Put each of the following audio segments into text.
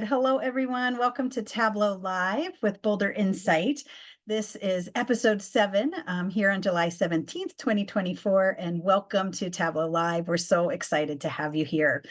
Hello, everyone. Welcome to Tableau Live with Boulder Insight. This is episode 7 here on July 17th, 2024, and welcome to Tableau Live. We're so excited to have you here.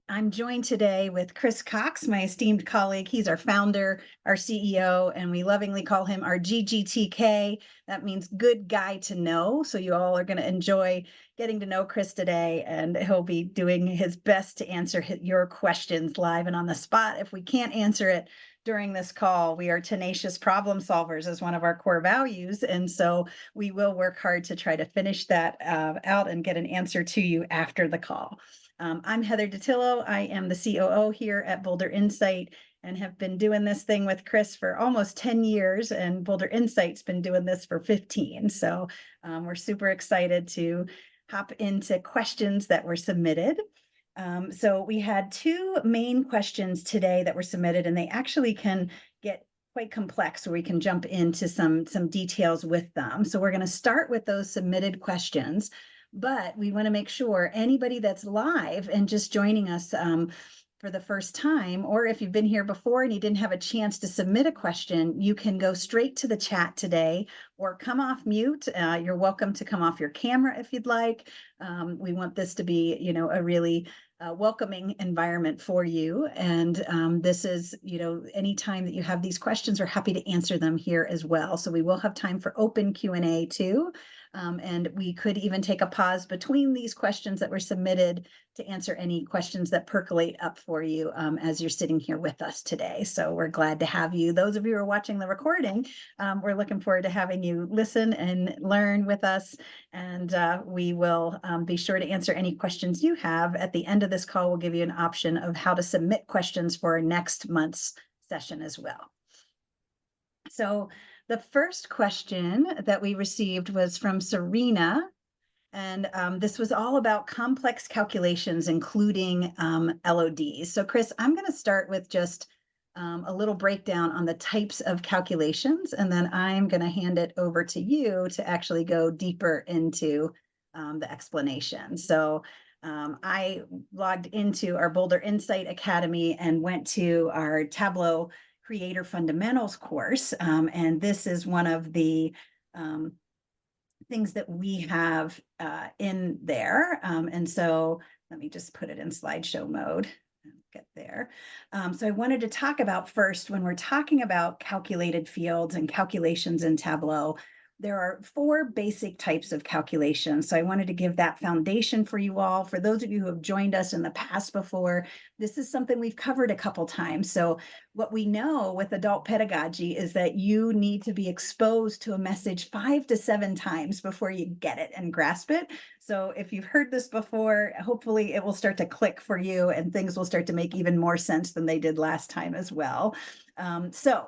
I'm joined today with Chris Cox, my esteemed colleague. He's our founder, our CEO, and we lovingly call him our GGTK. That means good guy to know. So you all are going to enjoy getting to know Chris today, and he'll be doing his best to answer your questions live and on the spot. If we can't answer it during this call, we are tenacious problem solvers as one of our core values. And so we will work hard to try to finish that out and get an answer to you after the call. I'm Heather Datillo. I am the COO here at Boulder Insight and have been doing this thing with Chris for almost 10 years, and Boulder Insight's been doing this for 15. So we're super excited to hop into questions that were submitted. So we had two main questions today that were submitted, and they actually can get quite complex, so we can jump into some details with them. So we're going to start with those submitted questions. But we want to make sure anybody that's live and just joining us for the first time, or if you've been here before and you didn't have a chance to submit a question, you can go straight to the chat today or come off mute. You're welcome to come off your camera if you'd like. We want this to be, a really welcoming environment for you. And this is, anytime that you have these questions, we're happy to answer them here as well. So we will have time for open Q&A too. And we could even take a pause between these questions that were submitted to answer any questions that percolate up for you as you're sitting here with us today. So we're glad to have you. Those of you who are watching the recording, we're looking forward to having you listen and learn with us. And we will be sure to answer any questions you have. At the end of this call, we'll give you an option of how to submit questions for next month's session as well. So the first question that we received was from Serena, and this was all about complex calculations, including LODs. So Chris, I'm going to start with just a little breakdown on the types of calculations, and then I'm going to hand it over to you to actually go deeper into the explanation. So I logged into our Boulder Insight Academy and went to our Tableau Creator Fundamentals course. And this is one of the things that we have in there. And so let me just put it in slideshow mode. Get there. So I wanted to talk about first, when we're talking about calculated fields and calculations in Tableau, there are 4 basic types of calculations. So I wanted to give that foundation for you all. For those of you who have joined us in the past before, this is something we've covered a couple times. So what we know with adult pedagogy is that you need to be exposed to a message 5 to 7 times before you get it and grasp it. So if you've heard this before, hopefully it will start to click for you and things will start to make even more sense than they did last time as well. So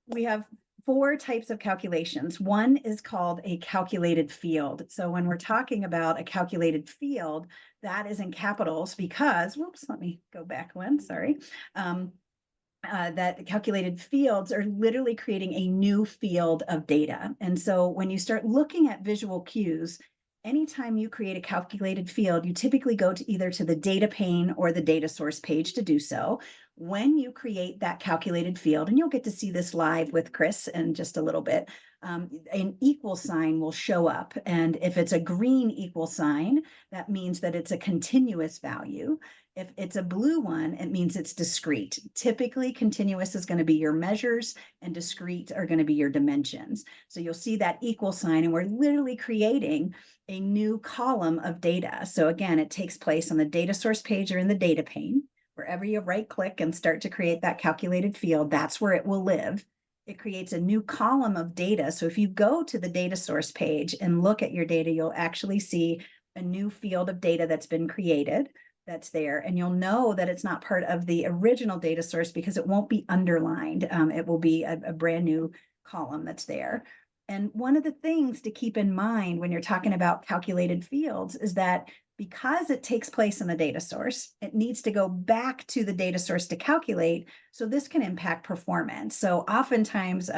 we have 4 types of calculations. One is called a calculated field. So when we're talking about a calculated field, that is in capitals because, whoops, let me go back one, sorry. That calculated fields are literally creating a new field of data. And so when you start looking at visual cues, anytime you create a calculated field, you typically go to either to the data pane or the data source page to do so. When you create that calculated field, and you'll get to see this live with Chris in just a little bit, an equal sign will show up. And if it's a green equal sign, that means that it's a continuous value. If it's a blue one, it means it's discrete. Typically, continuous is going to be your measures and discrete are going to be your dimensions. So you'll see that equal sign, and we're literally creating a new column of data. So again, it takes place on the data source page or in the data pane. Wherever you right click and start to create that calculated field, that's where it will live. It creates a new column of data. So if you go to the data source page and look at your data, you'll actually see a new field of data that's been created that's there. And you'll know that it's not part of the original data source because it won't be underlined. It will be a brand new column that's there. And one of the things to keep in mind when you're talking about calculated fields is that because it takes place in the data source, it needs to go back to the data source to calculate. So this can impact performance. So oftentimes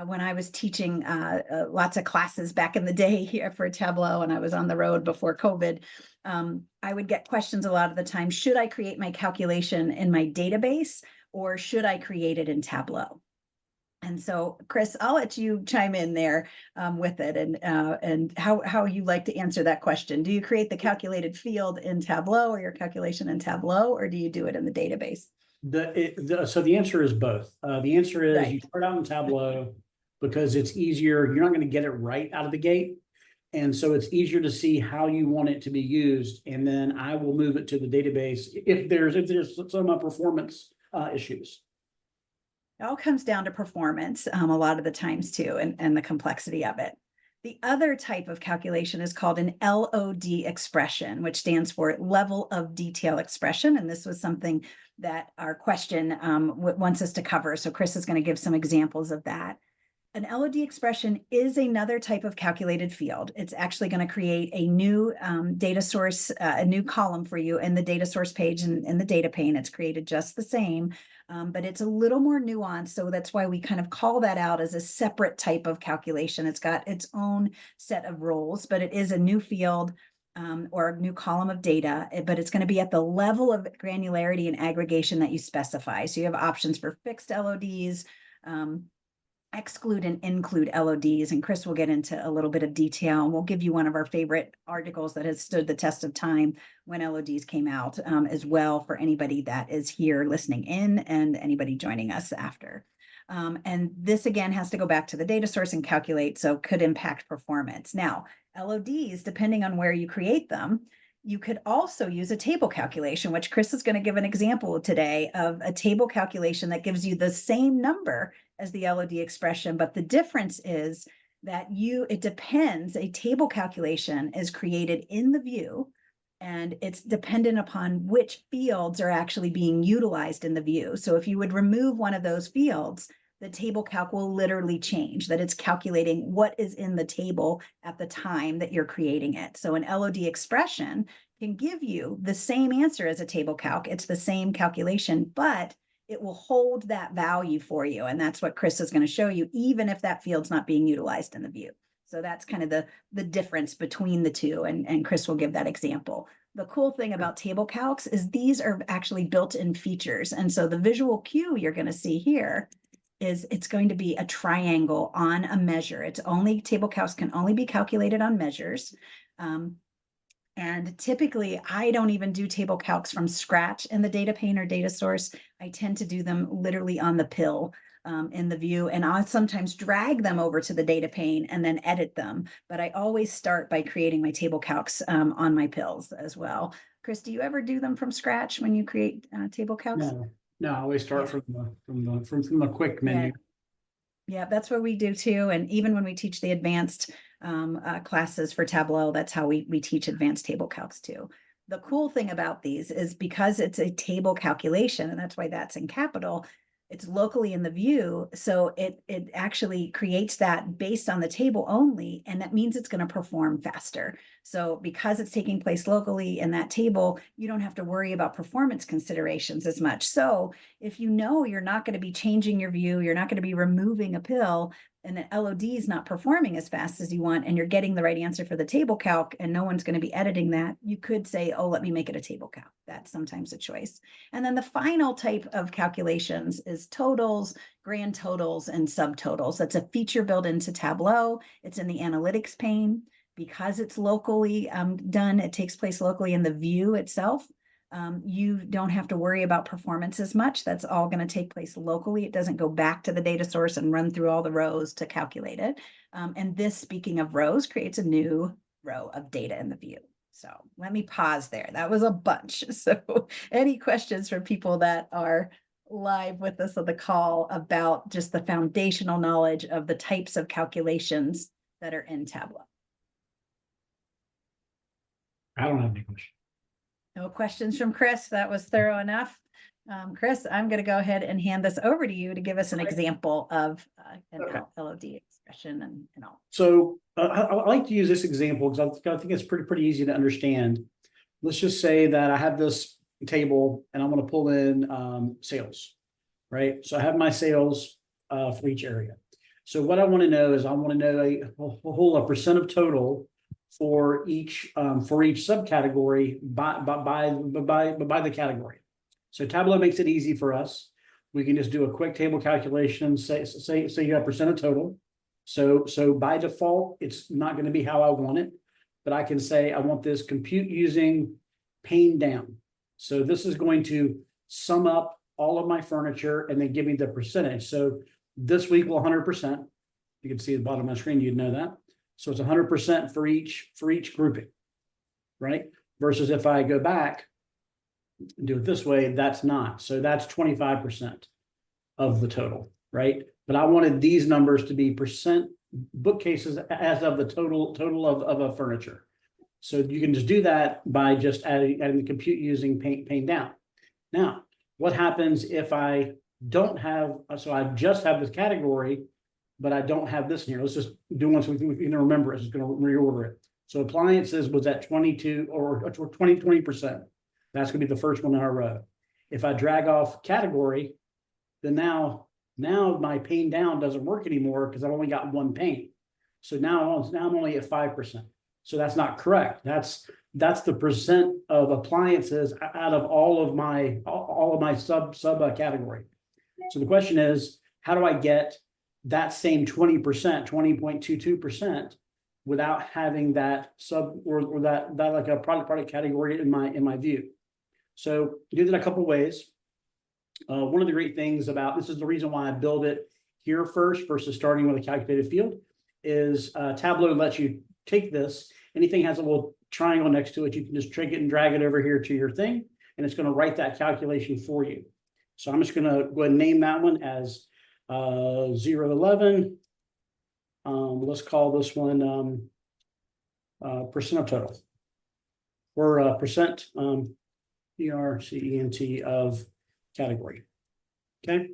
when I was teaching lots of classes back in the day here for Tableau, and I was on the road before COVID, I would get questions a lot of the time. Should I create my calculation in my database, or should I create it in Tableau? And so, Chris, I'll let you chime in there with it, and how you like to answer that question. Do you create the calculated field in Tableau, or your calculation in Tableau, or do you do it in the database? So the answer is both. The answer is Right. you start out in Tableau because it's easier. You're not going to get it right out of the gate. And so it's easier to see how you want it to be used. And then I will move it to the database if there's some performance issues. It all comes down to performance a lot of the times too, and the complexity of it. The other type of calculation is called an LOD expression, which stands for level of detail expression. And this was something that our question wants us to cover. So Chris is going to give some examples of that. An LOD expression is another type of calculated field. It's actually going to create a new data source, a new column for you in the data source page and in the data pane. It's created just the same, but it's a little more nuanced. So that's why we kind of call that out as a separate type of calculation. It's got its own set of rules, but it is a new field or a new column of data, but it's going to be at the level of granularity and aggregation that you specify. So you have options for fixed LODs, exclude and include LODs, and Chris will get into a little bit of detail, and we'll give you one of our favorite articles that has stood the test of time when LODs came out as well, for anybody that is here listening in and anybody joining us after. And this again has to go back to the data source and calculate, so could impact performance. Now, LODs, depending on where you create them, you could also use a table calculation, which Chris is going to give an example today of a table calculation that gives you the same number as the LOD expression, but the difference is that it depends, a table calculation is created in the view, and it's dependent upon which fields are actually being utilized in the view. So if you would remove one of those fields, the table calc will literally change, that it's calculating what is in the table at the time that you're creating it. So an LOD expression can give you the same answer as a table calc. It's the same calculation, but it will hold that value for you. And that's what Chris is going to show you, even if that field's not being utilized in the view. So that's kind of the difference between the two. And Chris will give that example. The cool thing about table calcs is these are actually built-in features. And so the visual cue you're going to see here is it's going to be a triangle on a measure. It's only, table calcs can only be calculated on measures. And typically, I don't even do table calcs from scratch in the data pane or data source. I tend to do them literally on the pill in the view, and I'll sometimes drag them over to the data pane and then edit them. But I always start by creating my table calcs on my pills as well. Chris, do you ever do them from scratch when you create table calcs? No, I always start from the quick menu. Yeah, that's what we do too. And even when we teach the advanced classes for Tableau, that's how we teach advanced table calcs too. The cool thing about these is because it's a table calculation, and that's why that's in capital, it's locally in the view. So it actually creates that based on the table only, and that means it's going to perform faster. So because it's taking place locally in that table, you don't have to worry about performance considerations as much. So if you know you're not going to be changing your view, you're not going to be removing a pill, and the LOD is not performing as fast as you want, and you're getting the right answer for the table calc, and no one's going to be editing that, you could say, oh, let me make it a table calc. That's sometimes a choice. And then the final type of calculations is totals, grand totals, and subtotals. That's a feature built into Tableau. It's in the analytics pane. Because it's locally done, it takes place locally in the view itself. You don't have to worry about performance as much. That's all going to take place locally. It doesn't go back to the data source and run through all the rows to calculate it. And this, speaking of rows, creates a new row of data in the view. So let me pause there. That was a bunch. So any questions from people that are live with us on the call about just the foundational knowledge of the types of calculations that are in Tableau? I don't have any questions. No questions from Chris. That was thorough enough. Chris, I'm going to go ahead and hand this over to you to give us an example of an LOD expression and all. So I like to use this example because I think it's pretty easy to understand. Let's just say that I have this table and I want to pull in sales, right? So I have my sales for each area. So what I want to know is I want to know a percent of total for each subcategory by the category. So Tableau makes it easy for us. We can just do a quick table calculation, say you have percent of total. So by default, it's not going to be how I want it, but I can say I want this compute using pane down. So this is going to sum up all of my furniture and then give me the percentage. So this week will 100%. You can see at the bottom of my screen, you'd know that. So it's 100% for each grouping, right? Versus if I go back and do it this way, that's not. So that's 25% of the total, right? But I wanted these numbers to be percent bookcases as of the total of a furniture. So you can just do that by just adding the compute using pane down. Now, what happens if I don't have, so I just have this category, but I don't have this in here? Let's just do one so we can remember it. It's going to reorder it. So appliances was at 22 or 20%. That's going to be the first one in our row. If I drag off category, then now my pane down doesn't work anymore because I've only got one pane. So now I'm only at 5%. So that's not correct. That's the percent of appliances out of all of my sub category. So the question is, how do I get that same 20%, 20.22% without having that sub or that like a product category in my view? So you do that a couple of ways. One of the great things about this is the reason why I build it here first versus starting with a calculated field is Tableau lets you take this. Anything has a little triangle next to it, you can just drag it and drag it over here to your thing, and it's going to write that calculation for you. So I'm just going to go ahead and name that one as 011. Let's call this one percent of total, or percent percent of category. Okay,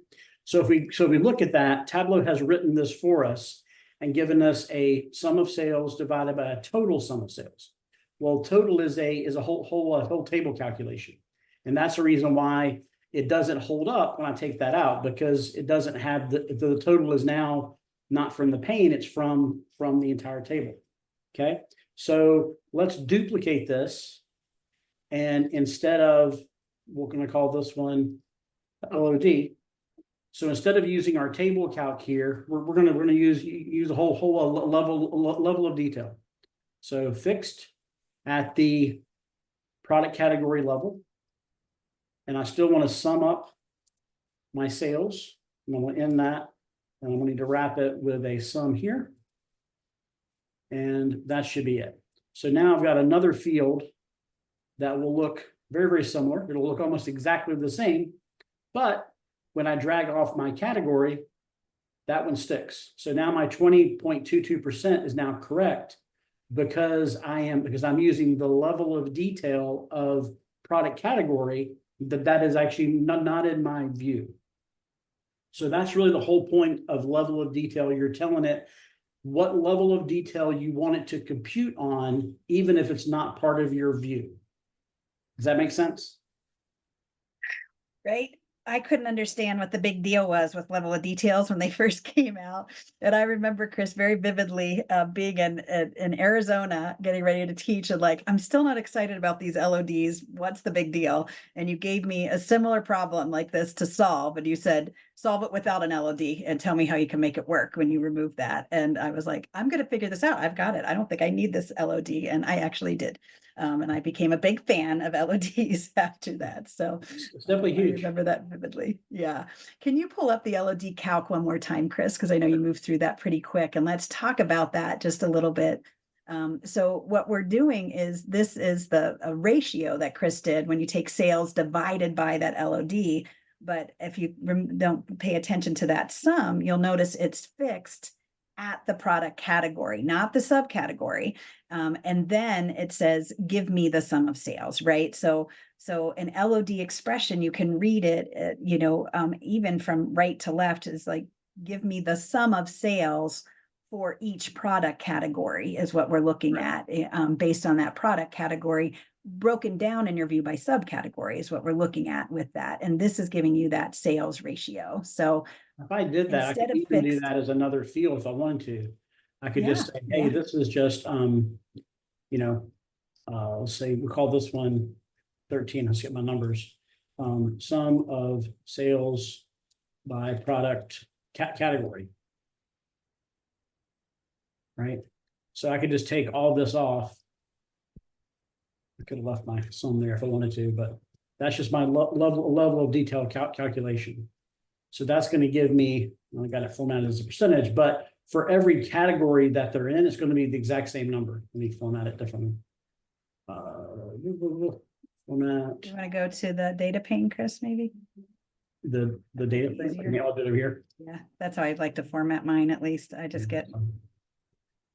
so if we look at that, Tableau has written this for us and given us a sum of sales divided by a total sum of sales. Well, total is a whole table calculation, and that's the reason why it doesn't hold up when I take that out, because it doesn't have the total is now not from the pane, it's from the entire table. Okay, so let's duplicate this, and instead of, we're going to call this one LOD. So instead of using our table calc here, we're gonna use a whole level of detail. So fixed at the product category level, and I still want to sum up my sales. I'm going to end that, and I'm going to need to wrap it with a sum here, and that should be it. So now I've got another field that will look very, very similar. It'll look almost exactly the same, but when I drag off my category, that one sticks. So now my 20.22% is now correct because I'm using the level of detail of product category that is actually not in my view. So that's really the whole point of level of detail. You're telling it what level of detail you want it to compute on, even if it's not part of your view. Does that make sense? Right. I couldn't understand what the big deal was with level of details when they first came out. And I remember, Chris, very vividly being in Arizona, getting ready to teach, and like, I'm still not excited about these LODs. What's the big deal? And you gave me a similar problem like this to solve. And you said, solve it without an LOD and tell me how you can make it work when you remove that. And I was like, I'm going to figure this out. I've got it. I don't think I need this LOD. And I actually did. And I became a big fan of LODs after that. So it's definitely huge. I remember that vividly. Yeah. Can you pull up the LOD calc one more time, Chris? Because I know you moved through that pretty quick. And let's talk about that just a little bit. So what we're doing is, this is a ratio that Chris did when you take sales divided by that LOD. But if you don't pay attention to that sum, you'll notice it's fixed at the product category, not the subcategory. And then it says, give me the sum of sales, right? So an LOD expression, you can read it, even from right to left, is like, give me the sum of sales for each product category is what we're looking at, based on that product category, broken down in your view by subcategory is what we're looking at with that. And this is giving you that sales ratio. So If I did that, I instead could of even do fixed. that as another field if I wanted to. I could Yeah, just say, hey, yeah. this is just, you know, let's say we call this one 13. Let's get my numbers. Sum of sales by product category. Right? So I could just take all this off. I could have left my sum there if I wanted to, but that's just my level of detail calculation. So that's going to give me, I got it formatted as a percentage, but for every category that they're in, it's going to be the exact same number. Let me format it differently. Format. You want to go to the data pane, Chris, maybe? The data thing. Easier. Yeah, I'll do it over here. Yeah, that's how I'd like to format mine, at least. I just get,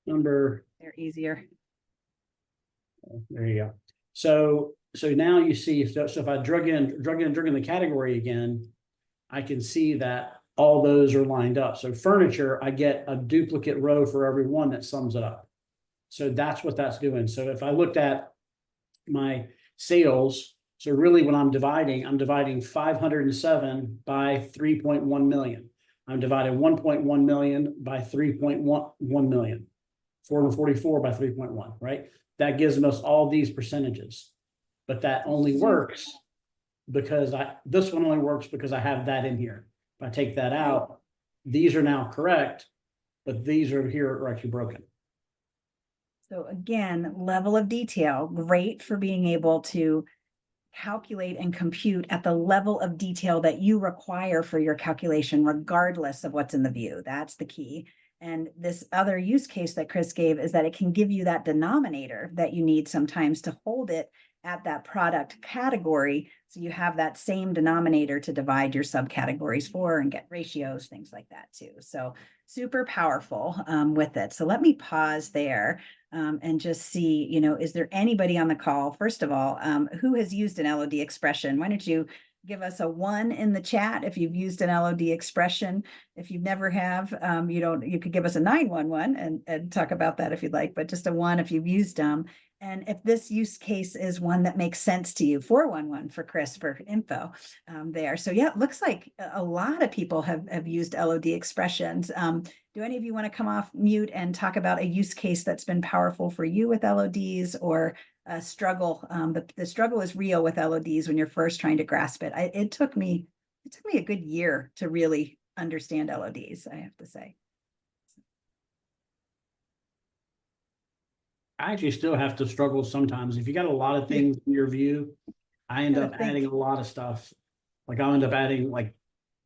Number. they're easier. There you go. So now you see, so if I drug in the category again, I can see that all those are lined up. So furniture, I get a duplicate row for every one that sums it up. So that's what that's doing. So if I looked at my sales, so really when I'm dividing 507 by 3.1 million. I'm dividing 1.1 million by 3.1 million. 444 by 3.1, right? That gives us all these percentages. But that only works because this one only works because I have that in here. If I take that out, these are now correct, but these are here are actually broken. So again, level of detail, great for being able to calculate and compute at the level of detail that you require for your calculation, regardless of what's in the view. That's the key. And this other use case that Chris gave is that it can give you that denominator that you need sometimes to hold it at that product category. So you have that same denominator to divide your subcategories for and get ratios, things like that too. So super powerful with it. So let me pause there and just see, is there anybody on the call, first of all, who has used an LOD expression? Why don't you give us a 1 in the chat if you've used an LOD expression. If you never have, you could give us a 911 and talk about that if you'd like, but just a 1 if you've used them. And if this use case is one that makes sense to you, 411 for Chris for info there. So yeah, it looks like a lot of people have used LOD expressions. Do any of you want to come off mute and talk about a use case that's been powerful for you with LODs or a struggle? The struggle is real with LODs when you're first trying to grasp it. It took me a good year to really understand LODs, I have to say. I actually still have to struggle sometimes. If you got a lot of things in your view, I end up adding a lot of stuff. Like I'll end up adding like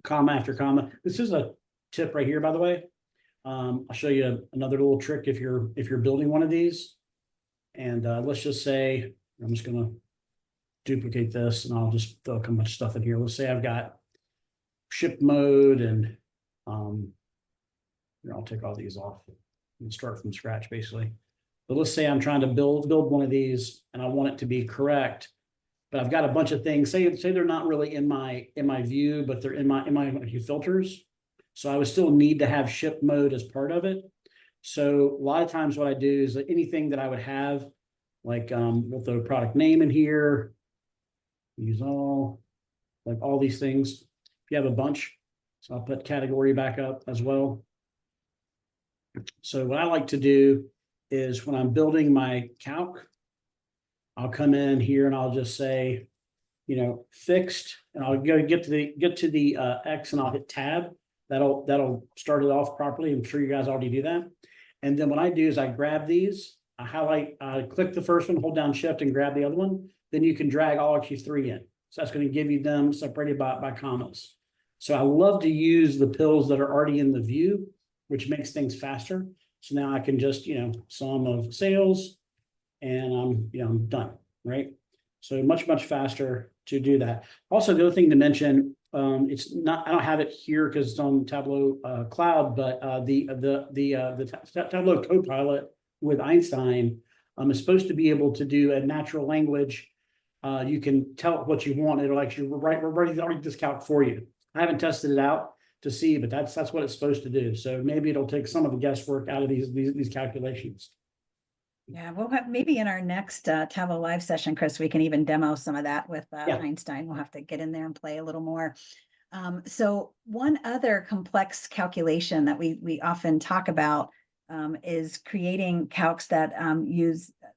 comma after comma. This is a tip right here, by the way. I'll show you another little trick if you're building one of these. And let's just say, I'm just gonna duplicate this and I'll just throw a bunch of stuff in here. Let's say I've got ship mode and I'll take all these off and start from scratch basically. But let's say I'm trying to build one of these and I want it to be correct, but I've got a bunch of things. Say they're not really in my view, but they're in my filters. So I would still need to have ship mode as part of it. So a lot of times what I do is anything that I would have, like we'll throw product name in here, use all, like all these things. If you have a bunch, so I'll put category back up as well. So what I like to do is when I'm building my calc, I'll come in here and I'll just say, fixed, and I'll go get to the X and I'll hit tab. That'll start it off properly. I'm sure you guys already do that. And then what I do is I grab these, I highlight, click the first one, hold down shift and grab the other one. Then you can drag all actually 3 in. So that's going to give you them separated by commas. So I love to use the pills that are already in the view, which makes things faster. So now I can just, sum of sales and I'm done, right? So much faster to do that. Also, the other thing to mention, it's not, I don't have it here because it's on Tableau Cloud, but the Tableau Copilot with Einstein is supposed to be able to do a natural language. You can tell it what you want. It'll actually write this calc for you. I haven't tested it out to see, but that's what it's supposed to do. So maybe it'll take some of the guesswork out of these calculations. Yeah, we'll have maybe in our next Tableau Live session, Chris, we can even demo some of that with Einstein. We'll have to get in there and play a little more. So one other complex calculation that we often talk about is creating calcs that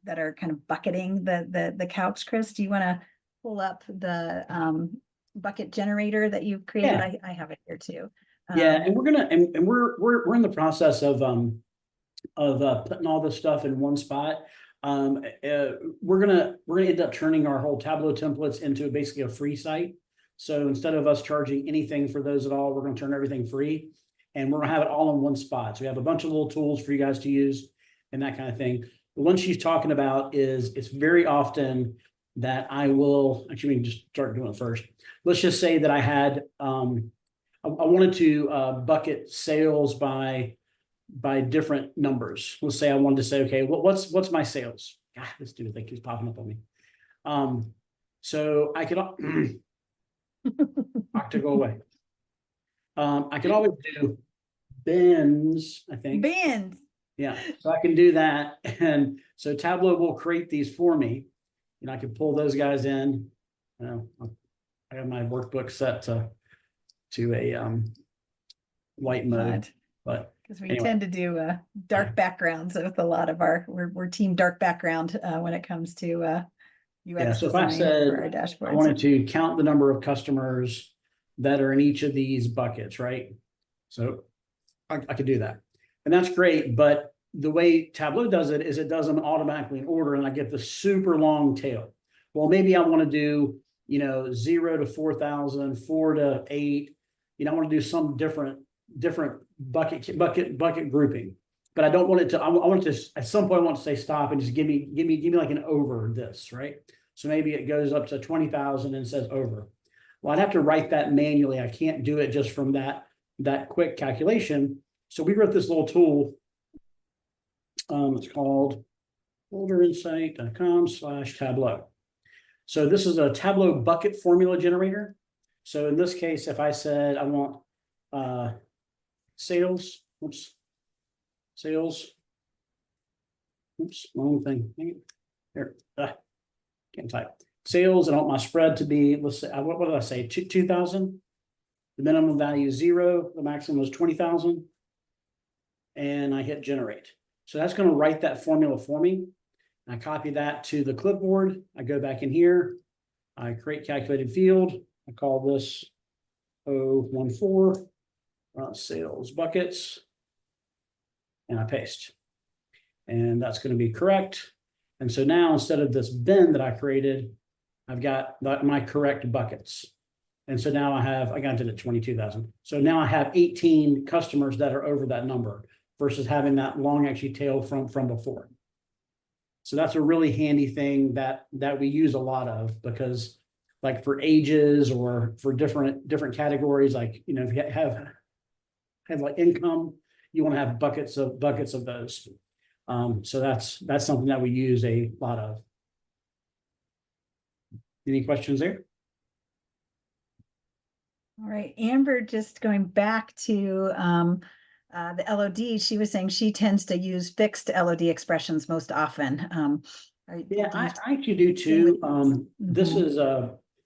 that are kind of bucketing the calcs. Chris, do you want to pull up the bucket generator that you've created? Yeah, I have it here too. yeah, and we're gonna and we're in the process of putting all this stuff in one spot. We're gonna end up turning our whole Tableau templates into basically a free site. So instead of us charging anything for those at all, we're gonna turn everything free. And we're gonna have it all in one spot. So we have a bunch of little tools for you guys to use and that kind of thing. The one she's talking about is it's very often that I will, actually, we can just start doing it first. Let's just say that I had, I wanted to bucket sales by different numbers. Let's say I wanted to say, okay, what's my sales? God, this dude think he's popping up on me. So I could to go away. I could always do bins, I think. Bins. Yeah, so I can do that. And so Tableau will create these for me. And I can pull those guys in. You know, I have my workbook set to a white mode, but because we anyway. tend to do dark backgrounds with a lot of we're team dark background when it comes to UX yeah, so if design I said for our dashboards. I wanted to count the number of customers that are in each of these buckets, right? So I could do that. And that's great, but the way Tableau does it is it does them automatically in order, and I get the super long tail. Well, maybe I want to do, 0 to 4,000, 4 to 8. I want to do some different bucket grouping. But I don't want it to, I want it to, at some point, I want to say stop and just give me like an over this, right? So maybe it goes up to 20,000 and says over. Well, I'd have to write that manually. I can't do it just from that quick calculation. So we wrote this little tool. It's called bolderinsight.com/Tableau. So this is a Tableau bucket formula generator. So in this case, if I said I want sales, wrong thing. Here, can't type. Sales, and I want my spread to be, let's say, what did I say? 2,000. The minimum value is 0. The maximum is 20,000. And I hit generate. So that's going to write that formula for me. I copy that to the clipboard. I go back in here. I create calculated field. I call this 014 sales buckets. And I paste. And that's going to be correct. And so now instead of this bin that I created, I've got my correct buckets. And so now I got to the 22,000. So now I have 18 customers that are over that number versus having that long actually tail from before. So that's a really handy thing that we use a lot of, because like for ages or for different categories, like, if you have like income, you want to have buckets of those. So that's something that we use a lot of. Any questions there? All right, Amber, just going back to the LOD, she was saying she tends to use fixed LOD expressions most often. Yeah, I actually do too. This is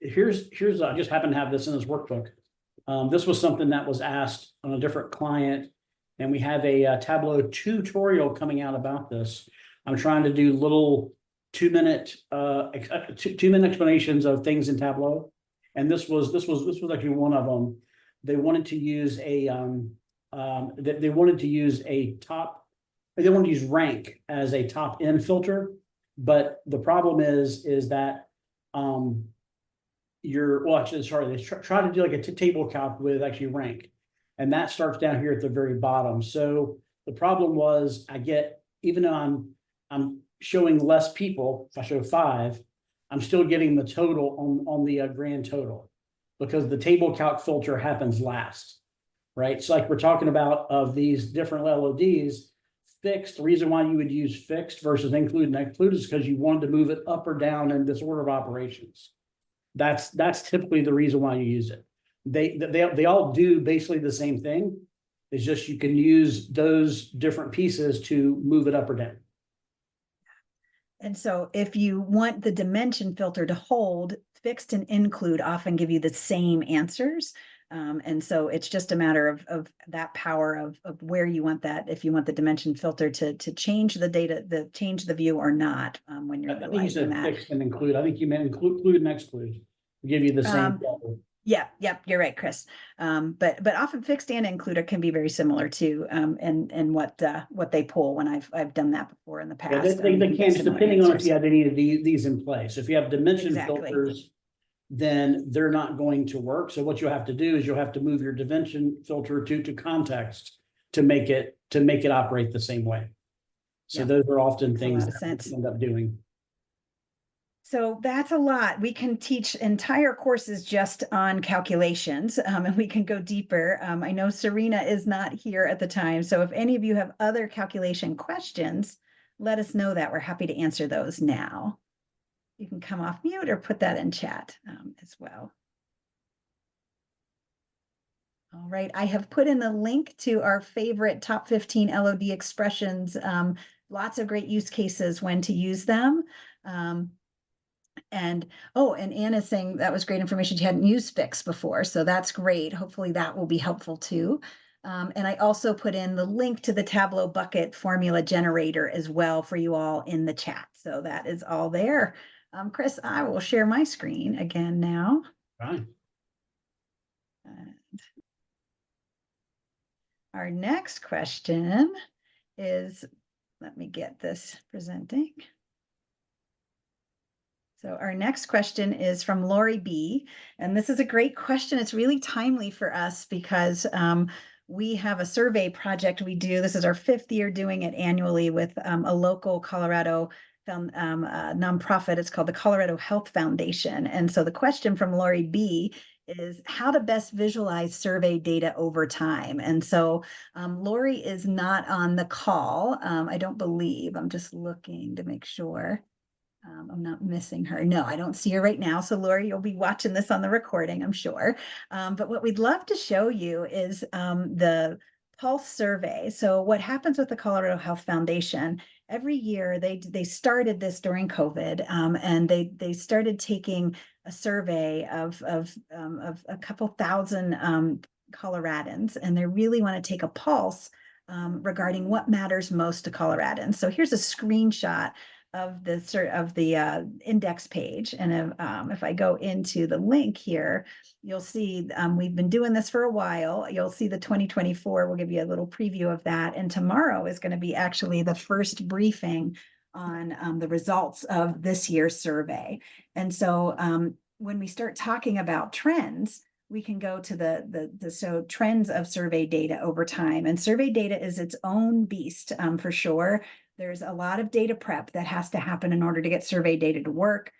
here's I just happen to have this in this workbook. This was something that was asked on a different client, and we have a Tableau tutorial coming out about this. I'm trying to do little 2-minute 2-minute explanations of things in Tableau, and this was actually one of them. They wanted to use a they wanted to use rank as a top end filter, but the problem is that they try to do like a table calc with actually rank, and that starts down here at the very bottom. So the problem was, even though I'm showing less people, if I show 5, I'm still getting the total on the grand total, because the table calc filter happens last, right? So like we're talking about of these different LODs, fixed, the reason why you would use fixed versus include and exclude is because you wanted to move it up or down in this order of operations. That's typically the reason why you use it. They all do basically the same thing. It's just you can use those different pieces to move it up or down. And so if you want the dimension filter to hold, fixed and include often give you the same answers. And so it's just a matter of that power of where you want that, if you want the dimension filter to change the data, change the view or not, when you're I think you utilizing said that. fix and include. I think you meant include and exclude. Give you the same. Yeah, you're right, Chris. But often fixed and included can be very similar too, and what they pull when I've done that before in the Yeah, past. they You get can, similar depending on if answers. you have any of these in place. If you have dimension Exactly. filters, then they're not going to work. So what you'll have to do is you'll have to move your dimension filter to context to make it operate the same way. So Yeah, those are often makes a things lot of that sense. we end up doing. So that's a lot. We can teach entire courses just on calculations, and we can go deeper. I know Serena is not here at the time, so if any of you have other calculation questions, let us know that. We're happy to answer those now. You can come off mute or put that in chat as well. All right, I have put in the link to our favorite top 15 LOD expressions. Lots of great use cases when to use them. And Anna's saying that was great information. She hadn't used Fix before, so that's great. Hopefully that will be helpful too. And I also put in the link to the Tableau bucket formula generator as well for you all in the chat. So that is all there. Chris, I will share my screen again now. Right. And our next question is, let me get this presenting. So our next question is from Lori B. And this is a great question. It's really timely for us because we have a survey project we do. This is our 5th year doing it annually with a local Colorado nonprofit. It's called the Colorado Health Foundation. And so the question from Lori B is how to best visualize survey data over time. And so Lori is not on the call. I don't believe. I'm just looking to make sure. I'm not missing her. No, I don't see her right now. So Lori, you'll be watching this on the recording, I'm sure. But what we'd love to show you is the pulse survey. So what happens with the Colorado Health Foundation, every year they started this during COVID, and they started taking a survey of a couple thousand Coloradans, and they really want to take a pulse regarding what matters most to Coloradans. So here's a screenshot of the index page. And if I go into the link here, you'll see we've been doing this for a while. You'll see the 2024, we'll give you a little preview of that. And tomorrow is going to be actually the first briefing on the results of this year's survey. And so when we start talking about trends, we can go to the trends of survey data over time. And survey data is its own beast for sure. There's a lot of data prep that has to happen in order to get survey data to work.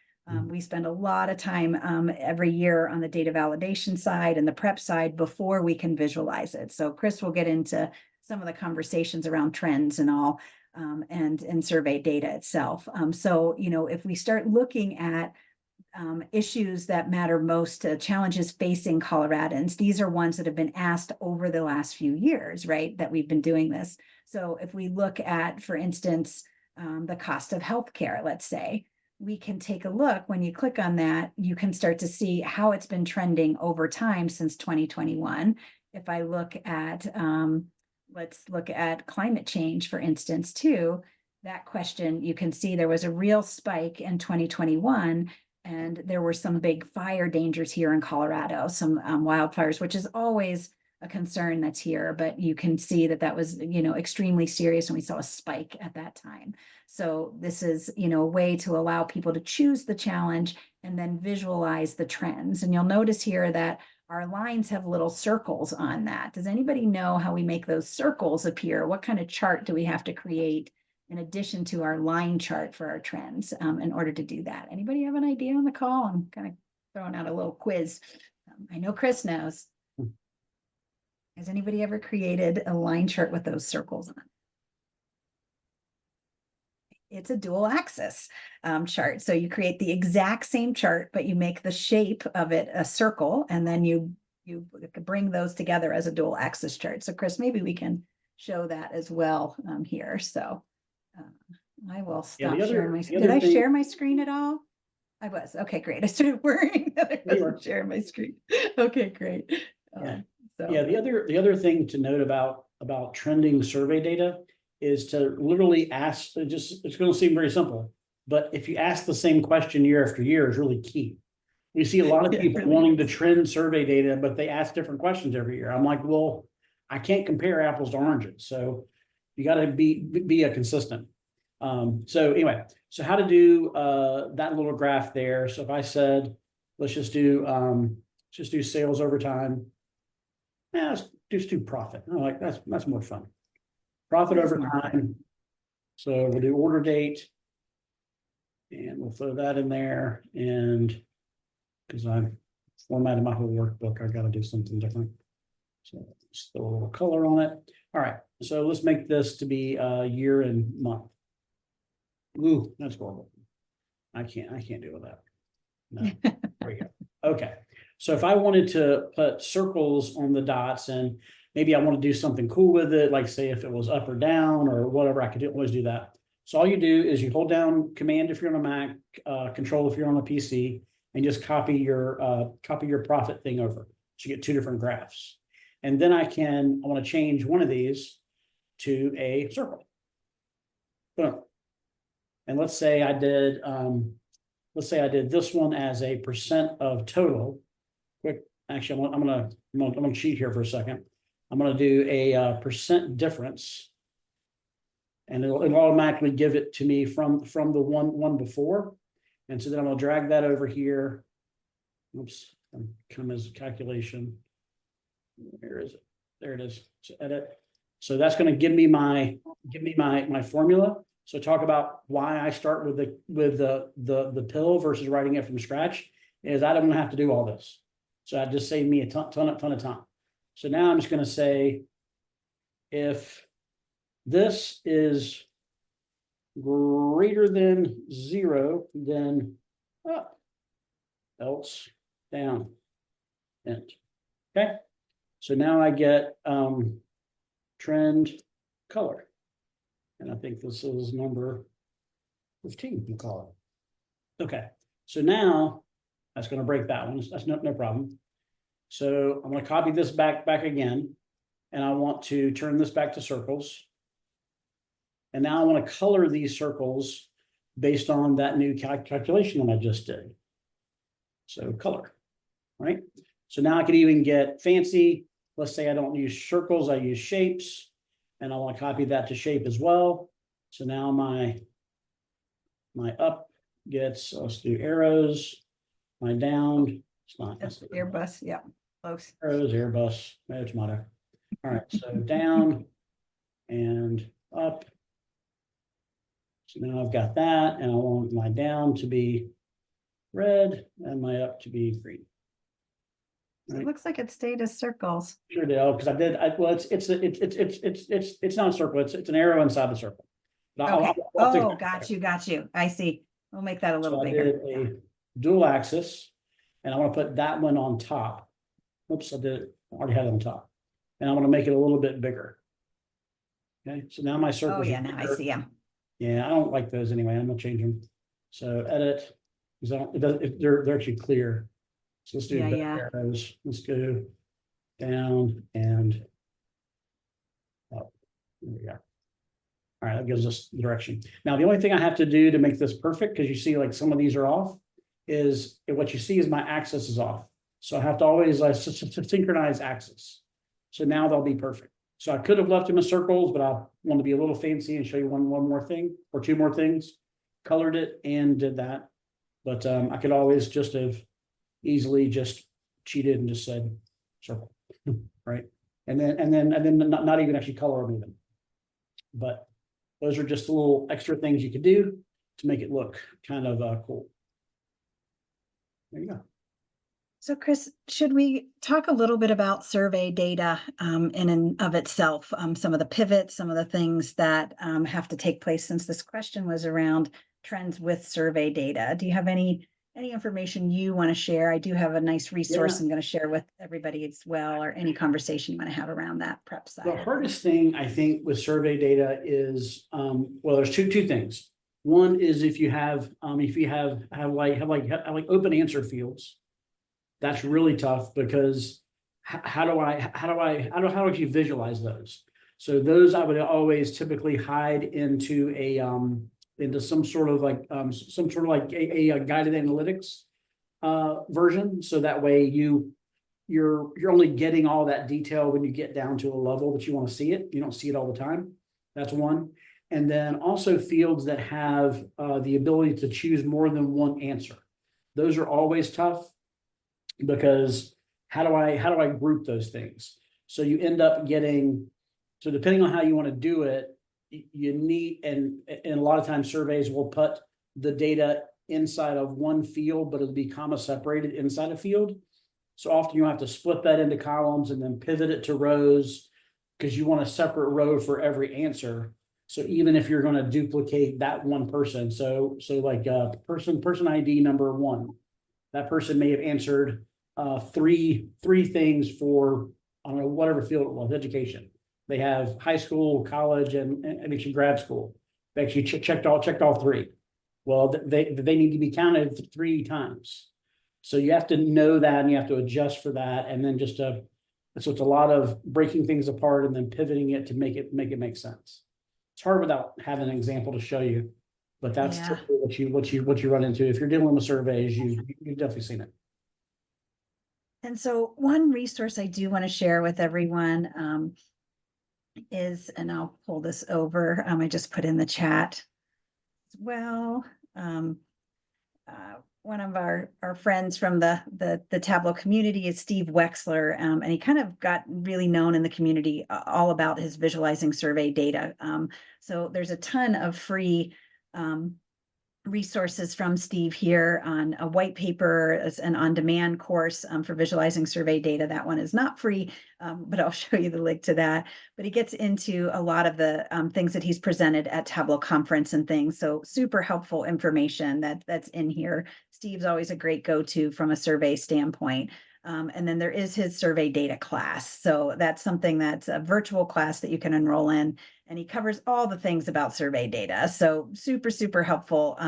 We spend a lot of time every year on the data validation side and the prep side before we can visualize it. So Chris will get into some of the conversations around trends and all, and survey data itself. So, if we start looking at issues that matter most to challenges facing Coloradans, these are ones that have been asked over the last few years, right, that we've been doing this. So if we look at, for instance, the cost of healthcare, let's say, we can take a look. When you click on that, you can start to see how it's been trending over time since 2021. If I look at, let's look at climate change, for instance, too, that question, you can see there was a real spike in 2021, and there were some big fire dangers here in Colorado, some wildfires, which is always a concern that's here, but you can see that was, extremely serious, and we saw a spike at that time. So this is, a way to allow people to choose the challenge and then visualize the trends. And you'll notice here that our lines have little circles on that. Does anybody know how we make those circles appear? What kind of chart do we have to create in addition to our line chart for our trends in order to do that? Anybody have an idea on the call? I'm kind of throwing out a little quiz. I know Chris knows. Has anybody ever created a line chart with those circles on? It's a dual axis chart. So you create the exact same chart, but you make the shape of it a circle, and then you bring those together as a dual axis chart. So Chris, maybe we can show that as well here. So I will stop sharing my screen. Did I share my screen at all? I was. Okay, great. I started worrying that I wasn't sharing my screen. Okay, great. Yeah. So Yeah, the other thing to note about trending survey data is to literally ask, it's gonna seem very simple, but if you ask the same question year after year is really key. We see a lot of it people really wanting to is. trend survey data, but they ask different questions every year. I'm like, well, I can't compare apples to oranges, so you gotta be a consistent. So anyway, so how to do that little graph there. So if I said, let's just do sales over time. Yeah, let's just do profit. I like that's more fun. Profit It is over more fun. time. So we'll do order date. And we'll throw that in there. And because I've formatted my whole workbook, I gotta do something different. So just throw a little color on it. All right, so let's make this to be year and month. Ooh, that's horrible. I can't deal with that. No, there we go. Okay, so if I wanted to put circles on the dots and maybe I want to do something cool with it, like say if it was up or down or whatever, I could always do that. So all you do is you hold down Command if you're on a Mac, Control if you're on a PC, and just copy your profit thing over. So you get two different graphs. And then I want to change one of these to a circle. Boom. And let's say I did this one as a percent of total. Quick, actually, I'm gonna cheat here for a second. I'm gonna do a percent difference, and it'll automatically give it to me from the one before. And so then I'm gonna drag that over here. Oops, come as a calculation. Where is it? There it is. So edit. So that's going to give me my formula. So talk about why I start with the pill versus writing it from scratch is I don't have to do all this. So that just saved me a ton of time. So now I'm just going to say if this is greater than 0, then up, else down, end. Okay. So now I get trend color. And I think this is number 15, you call it. Okay, so now that's going to break that one. That's no problem. So I'm going to copy this back again. And I want to turn this back to circles. And now I want to color these circles based on that new calculation that I just did. So color, right? So now I could even get fancy. Let's say I don't use circles, I use shapes, and I want to copy that to shape as well. So now my up gets, let's do arrows, my down, it's not. That's Airbus, yeah, close. Arrows, Airbus, no tomato. All right, so down and up. So now I've got that, and I want my down to be red and my up to be green. So it looks like it stayed as circles. Sure did. Oh, because well, it's not a circle. It's an arrow inside the circle. Okay. Oh, got you. I see. We'll make that a little bigger. I did a dual axis, and I want to put that one on top. Oops, I already had it on top, and I'm going to make it a little bit bigger. Okay, so now my circles. Oh yeah, now I see them. Yeah, I don't like those anyway. I'm gonna change them. So edit, because they're actually clear. So let's do arrows. Let's go down and up. There we go. All right, that gives us direction. Now, the only thing I have to do to make this perfect, because you see like some of these are off, is what you see is my axis is off. So I have to always synchronize axis. So now they'll be perfect. So I could have left them as circles, but I want to be a little fancy and show you one more thing or two more things. Colored it and did that. But I could always just have easily just cheated and just said circle, right? And then not even actually color them even. But those are just little extra things you could do to make it look kind of cool. There you go. So Chris, should we talk a little bit about survey data in and of itself? Some of the pivots, some of the things that have to take place, since this question was around trends with survey data. Do you have any information you want to share? I do have a nice resource I'm going to share with everybody as well, or any conversation you want to have around that prep side. The hardest thing I think with survey data is, well, there's two things. One is if you have open answer fields, that's really tough because how do you visualize those? So those I would always typically hide into into some sort of like, a guided analytics version. So that way you're only getting all that detail when you get down to a level that you want to see it. You don't see it all the time. That's one. And then also fields that have the ability to choose more than one answer. Those are always tough because how do I group those things? So you end up getting, so depending on how you want to do it, you need, and a lot of times surveys will put the data inside of one field, but it'll be comma separated inside a field. So often you have to split that into columns and then pivot it to rows because you want a separate row for every answer. So even if you're going to duplicate that one person, so like person ID number one, that person may have answered three things for, I don't know, whatever field it was, education. They have high school, college, and actually grad school. They actually checked all three. Well, they need to be counted 3 times. So you have to know that and you have to adjust for that. And then so it's a lot of breaking things apart and then pivoting it to make it make sense. It's hard without having an example to show you, but that's Yeah. typically what you run into. If you're dealing with surveys, you've definitely seen it. And so one resource I do want to share with everyone is, and I'll pull this over, I just put in the chat as well. One of our friends from the Tableau community is Steve Wexler, and he kind of got really known in the community all about his visualizing survey data. So there's a ton of free resources from Steve here on a white paper, as an on-demand course for visualizing survey data. That one is not free, but I'll show you the link to that. But he gets into a lot of the things that he's presented at Tableau conference and things. So super helpful information that's in here. Steve's always a great go-to from a survey standpoint. And then there is his survey data class. So that's something that's a virtual class that you can enroll in. And he covers all the things about survey data. So super, super helpful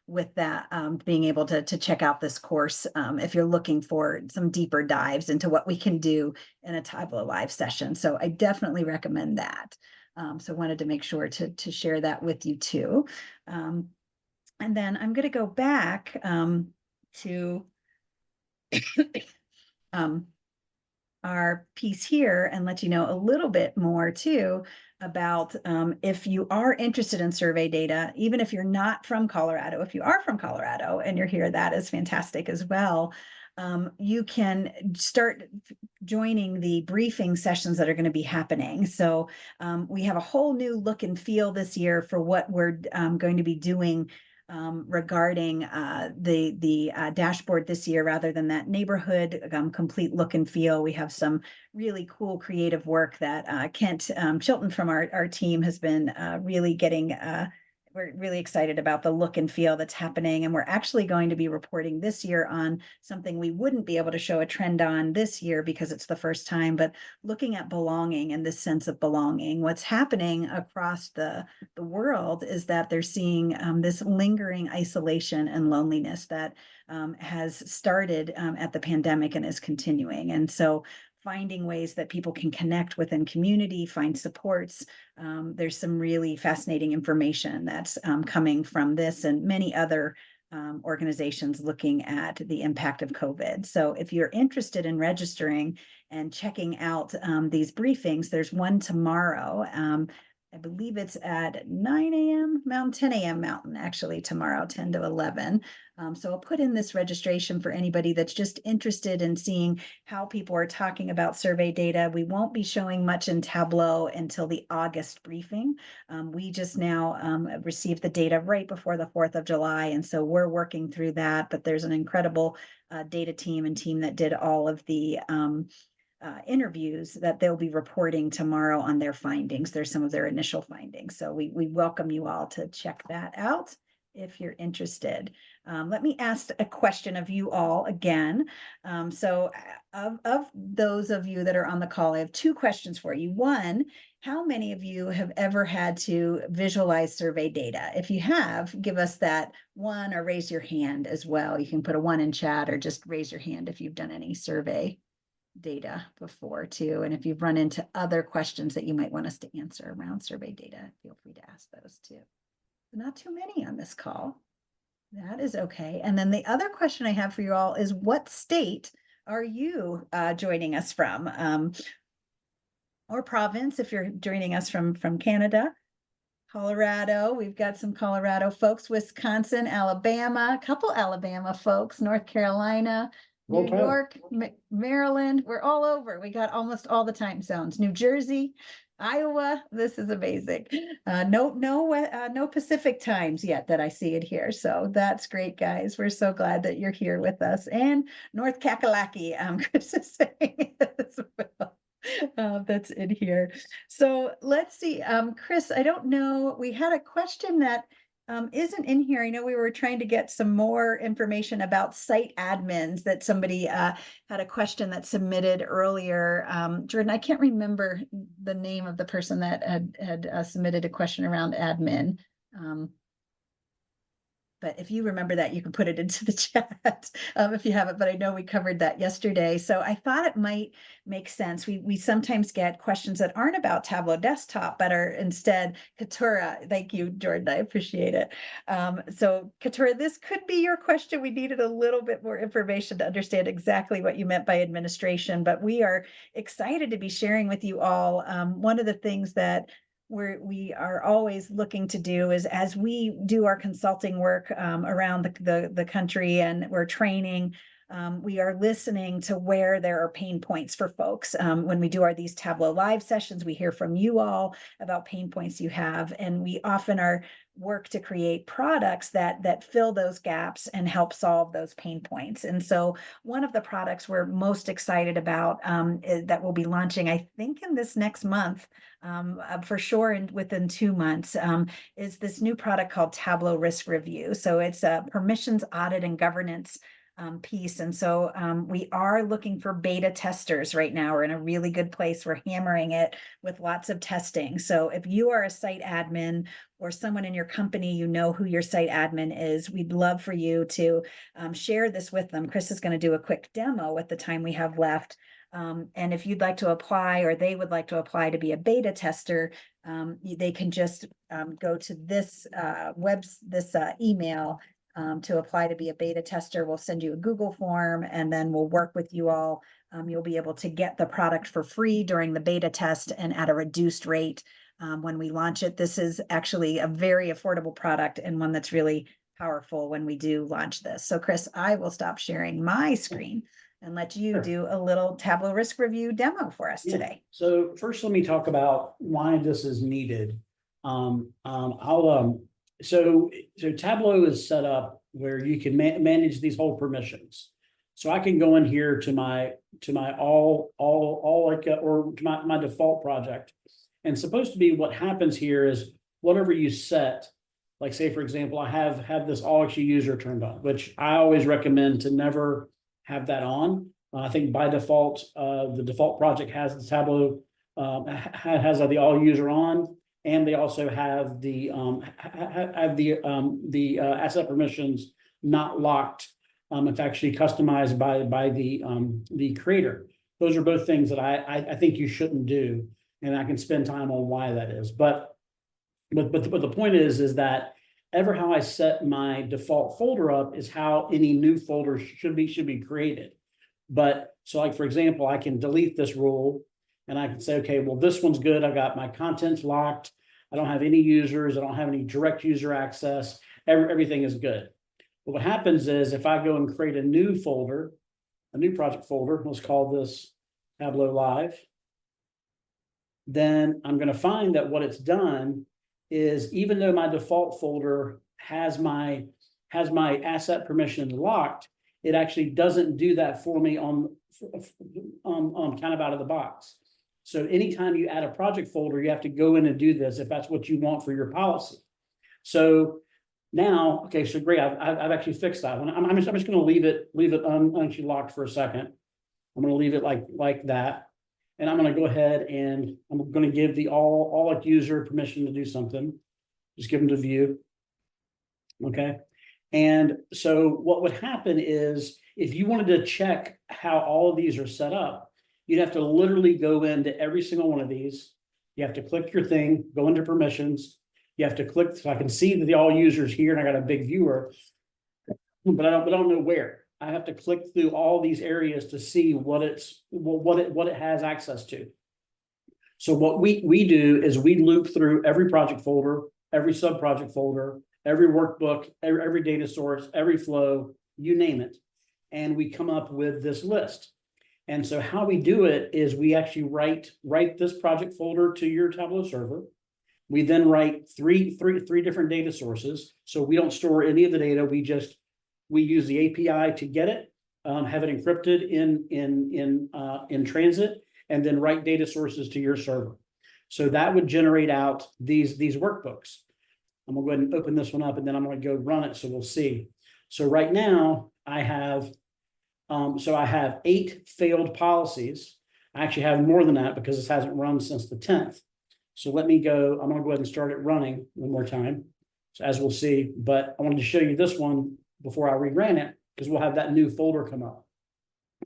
with that, being able to check out this course if you're looking for some deeper dives into what we can do in a Tableau Live session. So I definitely recommend that. So wanted to make sure to share that with you too. And then I'm going to go back to our piece here and let you know a little bit more too about if you are interested in survey data, even if you're not from Colorado. If you are from Colorado and you're here, that is fantastic as well. You can start joining the briefing sessions that are going to be happening. So we have a whole new look and feel this year for what we're going to be doing regarding the dashboard this year, rather than that neighborhood complete look and feel. We have some really cool creative work that Kent Chilton from our team has been really getting. We're really excited about the look and feel that's happening. And we're actually going to be reporting this year on something we wouldn't be able to show a trend on this year because it's the first time, but looking at belonging and this sense of belonging. What's happening across the world is that they're seeing this lingering isolation and loneliness that has started at the pandemic and is continuing. And so finding ways that people can connect within community, find supports. There's some really fascinating information that's coming from this and many other organizations looking at the impact of COVID. So if you're interested in registering and checking out these briefings, there's one tomorrow. I believe it's at 9 a.m. Mountain, 10 a.m. Mountain, actually tomorrow, 10 to 11. So I'll put in this registration for anybody that's just interested in seeing how people are talking about survey data. We won't be showing much in Tableau until the August briefing. We just now received the data right before the 4th of July. And so we're working through that, but there's an incredible data team that did all of the interviews that they'll be reporting tomorrow on their findings. There's some of their initial findings. So we welcome you all to check that out if you're interested. Let me ask a question of you all again. So of those of you that are on the call, I have 2 questions for you. One, how many of you have ever had to visualize survey data? If you have, give us that 1 or raise your hand as well. You can put a 1 in chat or just raise your hand if you've done any survey. data before too. And if you've run into other questions that you might want us to answer around survey data, feel free to ask those too. Not too many on this call. That is okay. And then the other question I have for you all is, what state are you joining us from? Or province, if you're joining us from Canada. Colorado, we've got some Colorado folks, Wisconsin, Alabama, a couple Alabama folks, North Carolina, Roll New Tide. York, Maryland, we're all over. We got almost all the time zones. New Jersey, Iowa, this is amazing. No Pacific times yet that I see it here. So that's great, guys. We're so glad that you're here with us. And North Kakalaki, Chris is saying as well. That's in here. So let's see, Chris, I don't know, we had a question that isn't in here. I know we were trying to get some more information about site admins, that somebody had a question that submitted earlier. Jordan, I can't remember the name of the person that had submitted a question around admin. But if you remember that, you can put it into the chat if you haven't, but I know we covered that yesterday. So I thought it might make sense. We sometimes get questions that aren't about Tableau Desktop, but are instead Katura. Thank you, Jordan. I appreciate it. So Katura, this could be your question. We needed a little bit more information to understand exactly what you meant by administration, but we are excited to be sharing with you all. One of the things that we are always looking to do is, as we do our consulting work around the country and we're training, we are listening to where there are pain points for folks. When we do these Tableau live sessions, we hear from you all about pain points you have, and we often are work to create products that fill those gaps and help solve those pain points. And so one of the products we're most excited about that we'll be launching, I think in this next month, for sure, and within 2 months, is this new product called Tableau Risk Review. So it's a permissions audit and governance piece. And so we are looking for beta testers right now. We're in a really good place. We're hammering it with lots of testing. So if you are a site admin or someone in your company, you know who your site admin is, we'd love for you to share this with them. Chris is going to do a quick demo with the time we have left. And if you'd like to apply, or they would like to apply to be a beta tester, they can just go to this email to apply to be a beta tester. We'll send you a Google form, and then we'll work with you all. You'll be able to get the product for free during the beta test and at a reduced rate when we launch it. This is actually a very affordable product and one that's really powerful when we do launch this. So Chris, I will stop sharing my screen and let you do a little Tableau Risk Review demo for us today. So first, let me talk about why this is needed. So Tableau is set up where you can manage these whole permissions. So I can go in here to my my default project. And supposed to be what happens here is whatever you set, like say, for example, I have this all actually user turned on, which I always recommend to never have that on. I think by default, the default project has the Tableau, has the all user on, and they also have the asset permissions not locked. It's actually customized by the creator. Those are both things that I think you shouldn't do, and I can spend time on why that is. But the point is that ever how I set my default folder up is how any new folder should be created. But so, like for example, I can delete this rule, and I can say, okay, well, this one's good. I got my contents locked. I don't have any users. I don't have any direct user access. Everything is good. But what happens is if I go and create a new folder, a new project folder, let's call this Tableau Live, then I'm going to find that what it's done is, even though my default folder has my asset permissions locked, it actually doesn't do that for me on kind of out of the box. So anytime you add a project folder, you have to go in and do this if that's what you want for your policy. So now, okay, so great, I've actually fixed that one. I'm just going to leave it actually locked for a second. I'm going to leave it like that. And I'm going to go ahead and I'm going to give the all user permission to do something. Just give them to view. Okay. And so what would happen is, if you wanted to check how all of these are set up, You'd have to literally go into every single one of these. You have to click your thing, go into permissions. You have to click, so I can see that the all users here, and I got a big viewer, but I don't know where. I have to click through all these areas to see what it has access to. So what we do is we loop through every project folder, every sub-project folder, every workbook, every data source, every flow, you name it. And we come up with this list. And so how we do it is we actually write this project folder to your Tableau server. We then write three different data sources. So we don't store any of the data. We use the API to get it, have it encrypted in transit, and then write data sources to your server. So that would generate out these workbooks. I'm gonna go ahead and open this one up, and then I'm gonna go run it so we'll see. So right now I have 8 failed policies. I actually have more than that because this hasn't run since the 10th. So let me go, I'm gonna go ahead and start it running one more time. So as we'll see, but I wanted to show you this one before I reran it, because we'll have that new folder come up.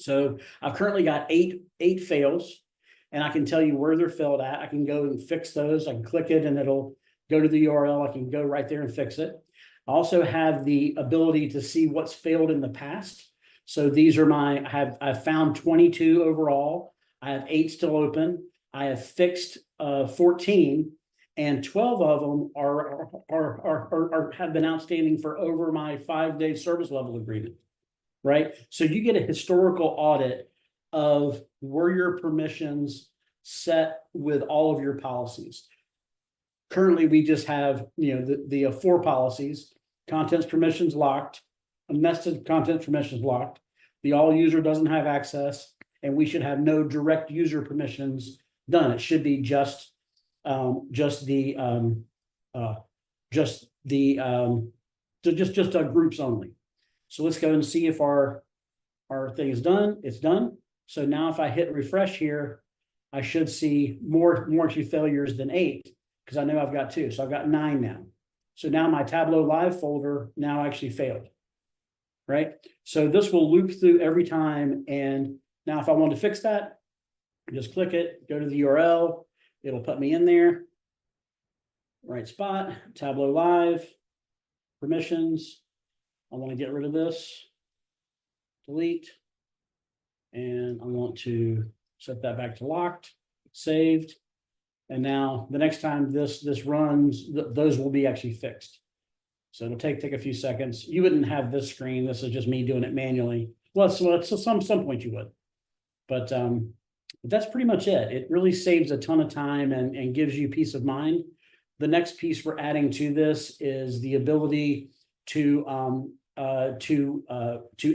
So I've currently got eight fails, and I can tell you where they're failed at. I can go and fix those. I can click it and it'll go to the URL. I can go right there and fix it. I also have the ability to see what's failed in the past. So these are I've found 22 overall. I have 8 still open. I have fixed 14, and 12 of them have been outstanding for over my 5-day service level agreement. Right? So you get a historical audit of where your permissions set with all of your policies. Currently, we just have, the 4 policies: contents permissions locked, nested contents permissions locked, the all user doesn't have access, and we should have no direct user permissions done. It should be just groups only. So let's go and see if our thing is done. It's done. So now if I hit refresh here, I should see more failures than 8, because I know I've got 2. So I've got 9 now. So now my Tableau Live folder now actually failed. Right? So this will loop through every time. And now if I want to fix that, just click it, go to the URL. It'll put me in there. Right spot, Tableau Live, permissions. I want to get rid of this, delete, and I want to set that back to locked, saved. And now the next time this runs, those will be actually fixed. So it'll take a few seconds. You wouldn't have this screen. This is just me doing it manually. Well, so some point you would, but that's pretty much it. It really saves a ton of time and gives you peace of mind. The next piece we're adding to this is the ability to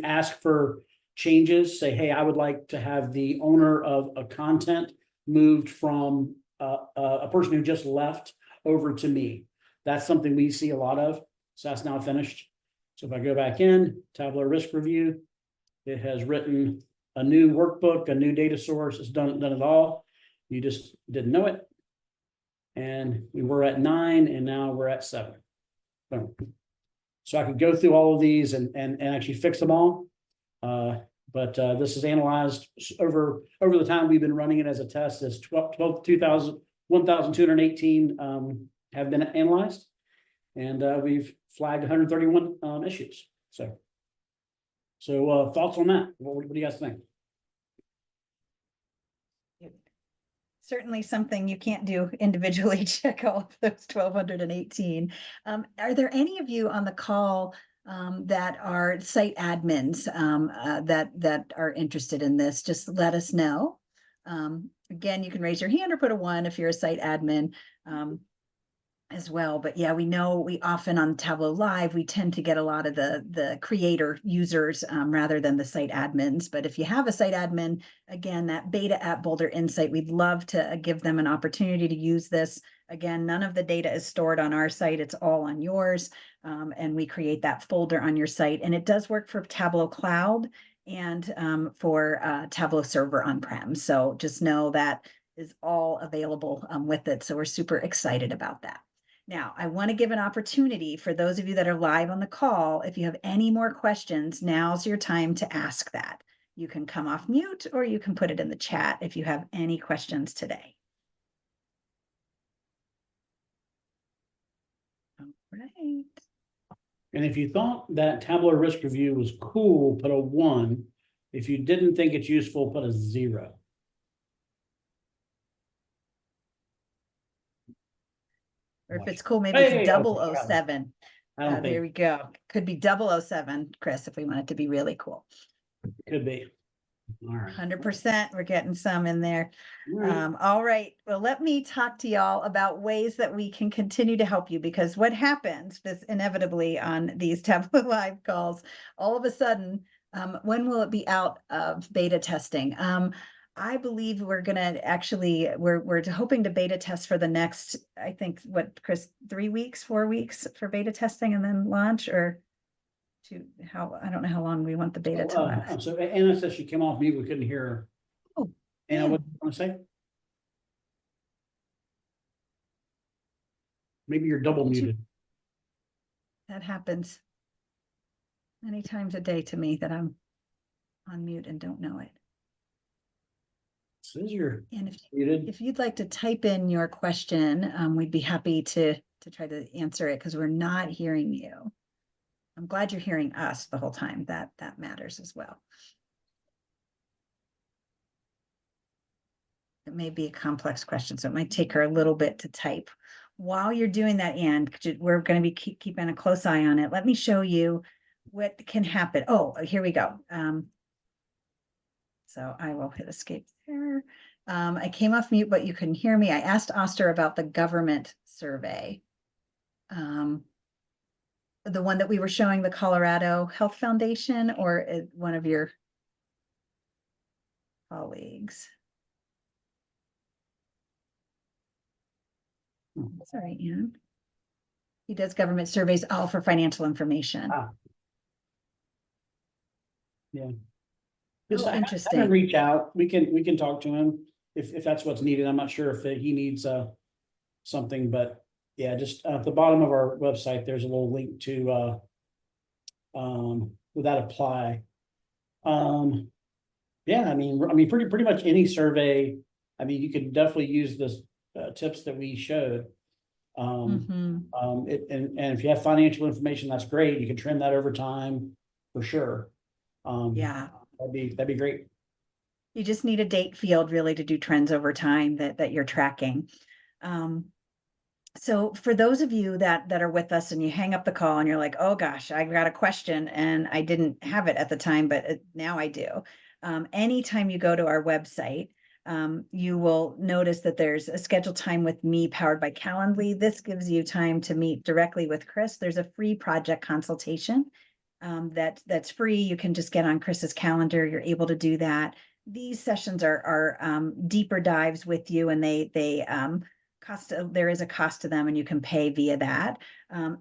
ask for changes. Say, hey, I would like to have the owner of a content moved from a person who just left over to me. That's something we see a lot of. So that's now finished. So if I go back in, Tableau Risk Review, it has written a new workbook, a new data source. It's done it all. You just didn't know it. And we were at 9, and now we're at 7. Boom. So I could go through all of these and actually fix them all. But this is analyzed over the time we've been running it as a test. Is 1,218 have been analyzed, and we've flagged 131 issues. So thoughts on that? What do you guys think? Certainly something you can't do individually, check all of those 1,218. Are there any of you on the call that are site admins that are interested in this? Just let us know. Again, you can raise your hand or put a 1 if you're a site admin as well. But yeah, we know we often on Tableau Live, we tend to get a lot of the creator users rather than the site admins. But if you have a site admin, again, that beta at Boulder Insight, we'd love to give them an opportunity to use this. Again, none of the data is stored on our site. It's all on yours. And we create that folder on your site. And it does work for Tableau Cloud and for Tableau Server on-prem. So just know that is all available with it. So we're super excited about that. Now, I want to give an opportunity for those of you that are live on the call. If you have any more questions, now's your time to ask that. You can come off mute or you can put it in the chat if you have any questions today. All right. And if you thought that Tableau risk review was cool, put a 1. If you didn't think it's useful, put a 0. Or if it's cool, maybe Hey, it's okay, 007. I don't There think we go. Could be 007, Chris, if we want it to be really cool. it could be. All right. 100%. We're getting some in there. All right. All right. Well, let me talk to y'all about ways that we can continue to help you, because what happens is inevitably on these Tableau Live calls, all of a sudden, when will it be out of beta testing? I believe we're gonna actually, we're hoping to beta test for the next, I think, what, Chris, 3 weeks, 4 weeks for beta testing and then launch, or I don't know how long we want the beta to last. So Anna says she came off mute. We couldn't hear her. Oh, Anna, yeah. what do you want to say? Maybe you're double muted. That happens many times a day to me that I'm on mute and don't know it. Says you're And muted. if you'd like to type in your question, we'd be happy to try to answer it, because we're not hearing you. I'm glad you're hearing us the whole time. That matters as well. It may be a complex question, so it might take her a little bit to type. While you're doing that, Anne, we're going to be keeping a close eye on it. Let me show you what can happen. Oh, here we go. So I will hit escape there. I came off mute, but you couldn't hear me. I asked Oster about the government survey. The one that we were showing, the Colorado Health Foundation, or one of your colleagues? Sorry, Anne. He does government surveys all for financial information. Yeah. Oh, Have him interesting. reach out. We can talk to him if that's what's needed. I'm not sure if he needs something, but yeah, just at the bottom of our website, there's a little link to with that apply. Yeah, I mean, pretty much any survey. I mean, you could definitely use the tips that we showed. And if you have financial information, that's great. You can trim that over time for sure. Yeah, that'd be great. you just need a date field really to do trends over time that you're tracking. So for those of you that are with us and you hang up the call and you're like, oh gosh, I got a question and I didn't have it at the time, but now I do. Anytime you go to our website, you will notice that there's a scheduled time with me powered by Calendly. This gives you time to meet directly with Chris. There's a free project consultation that's free. You can just get on Chris's calendar. You're able to do that. These sessions are deeper dives with you, and they there is a cost to them, and you can pay via that.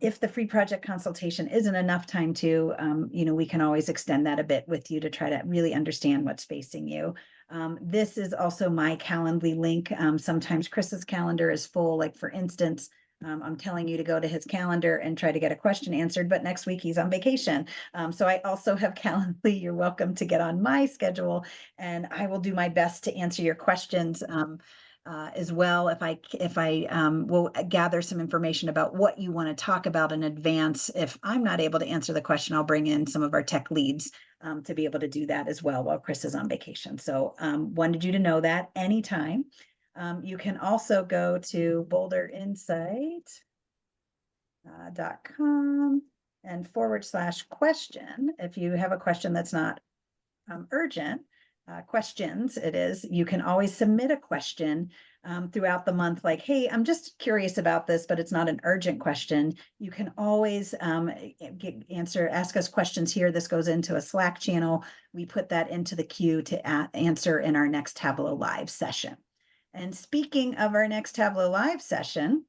If the free project consultation isn't enough time to, we can always extend that a bit with you to try to really understand what's facing you. This is also my Calendly link. Sometimes Chris's calendar is full. Like for instance, I'm telling you to go to his calendar and try to get a question answered, but next week he's on vacation. So I also have Calendly. You're welcome to get on my schedule, and I will do my best to answer your questions. As well, if I will gather some information about what you want to talk about in advance. If I'm not able to answer the question, I'll bring in some of our tech leads to be able to do that as well while Chris is on vacation. So wanted you to know that anytime. You can also go to boulderinsight.com and /question. If you have a question that's not urgent, questions, you can always submit a question throughout the month, like, hey, I'm just curious about this, but it's not an urgent question. You can always ask us questions here. This goes into a Slack channel. We put that into the queue to answer in our next Tableau Live session. And speaking of our next Tableau Live session,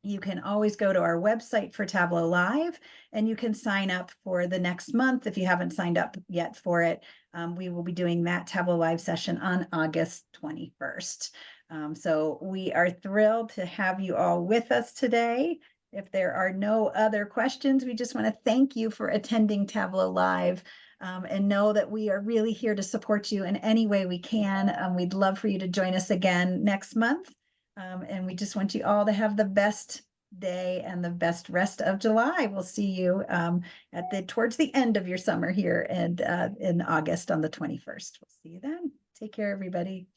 you can always go to our website for Tableau Live, and you can sign up for the next month if you haven't signed up yet for it. We will be doing that Tableau Live session on August 21st. So we are thrilled to have you all with us today. If there are no other questions, we just want to thank you for attending Tableau Live. and know that we are really here to support you in any way we can. We'd love for you to join us again next month. And we just want you all to have the best day and the best rest of July. We'll see you towards the end of your summer here and in August on the 21st. We'll see you then. Take care, everybody.